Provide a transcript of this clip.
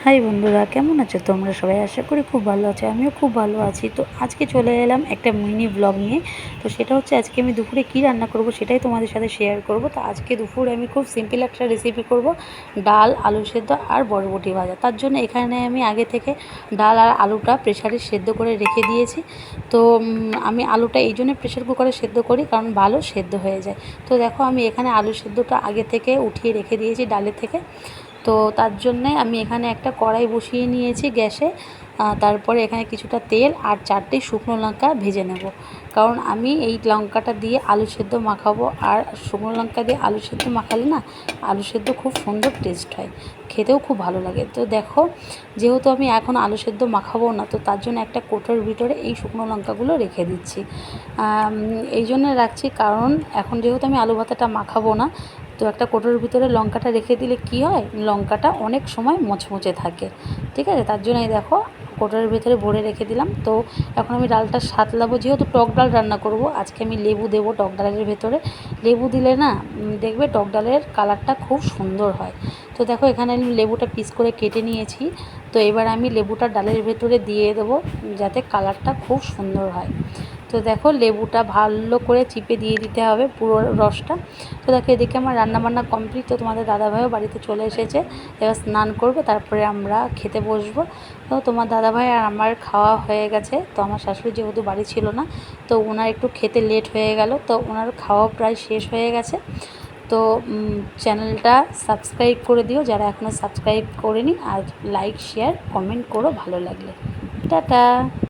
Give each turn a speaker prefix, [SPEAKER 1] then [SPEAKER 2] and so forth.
[SPEAKER 1] High বন্ধুরা, কেমন আছো তোমরা সবাই? আশা করি খুব ভালো আছো। আমিও খুব ভালো আছি। তো আজকে চলে এলাম একটা মিনি ব্লগ নিয়ে। তো সেটা হচ্ছে আজকে আমি দুপুরে কী রান্না করব সেটাই তোমাদের সাথে শেয়ার করব। তো আজকে দুপুরে আমি খুব সিম্পল একটা রেসিপি করব, ডাল, আলু সেদ্ধ আর বরবটি ভাজা। তার জন্য এখানে আমি আগে থেকে ডাল আর আলুটা প্রেসারে সেদ্ধ করে রেখে দিয়েছি। তো আমি আলুটা এই জন্য প্রেসার কুকারে সেদ্ধ করি কারণ ভালো সেদ্ধ হয়ে যায়। তো দেখো আমি এখানে আলু সেদ্ধটা আগে থেকে উঠিয়ে রেখে দিয়েছি ডালের থেকে। তো তার জন্যে আমি এখানে একটা কড়াই বসিয়ে নিয়েছি গ্যাসে। তারপরে এখানে কিছুটা তেল আর 4টে শুকনো লঙ্কা ভেজে নেব, কারণ আমি এই লঙ্কাটা দিয়ে আলু সেদ্ধ মাখাবো। আর শুকনো লঙ্কা দিয়ে আলু সেদ্ধ মাখালে না আলু সেদ্ধ খুব সুন্দর টেস্ট হয়, খেতেও খুব ভালো লাগে। তো দেখো, যেহেতু আমি এখন আলু সেদ্ধ মাখাবো না, তো তার জন্য একটা কোটোর ভিতরে এই শুকনো লঙ্কাগুলো রেখে দিচ্ছি। এই জন্য রাখছি কারণ এখন যেহেতু আমি আলু ভাতাটা মাখাবো না, তো একটা কোটোর ভিতরে লঙ্কাটা রেখে দিলে কি হয়, লঙ্কাটা অনেক সময় মচমচে থাকে। ঠিক আছে, তার জন্যই দেখো কোটোর ভিতরে ভরে রেখে দিলাম। তো এখন আমি ডালটা সাঁতলাবো, যেহেতু টক ডাল রান্না করব আজকে, আমি লেবু দেবো টক ডালের ভেতরে। লেবু দিলে না দেখবে টক ডালের কালারটা খুব সুন্দর হয়। তো দেখো এখানে আমি লেবুটা পিস করে কেটে নিয়েছি। তো এবার আমি লেবুটা ডালের ভেতরে দিয়ে দেবো যাতে কালারটা খুব সুন্দর হয়। তো দেখো লেবুটা ভালো করে চিপে দিয়ে দিতে হবে পুরো রসটা। তো দেখো এদিকে আমার রান্নাবান্না কমপ্লিট। তো তোমাদের দাদাভাইও বাড়িতে চলে এসেছে, এবার স্নান করবে, তারপরে আমরা খেতে বসবো। তো তোমার দাদাভাই আর আমার খাওয়া হয়ে গেছে। তো আমার শাশুড়ি যেহেতু বাড়ি ছিল না, তো ওনার একটু খেতে লেট হয়ে গেল, তো ওনার খাওয়া প্রায় শেষ হয়ে গেছে। তো চ্যানেলটা সাবস্ক্রাইব করে দিও যারা এখনও সাবস্ক্রাইব করেনি, আর লাইক শেয়ার কমেন্ট করো ভালো লাগলে। টাটা।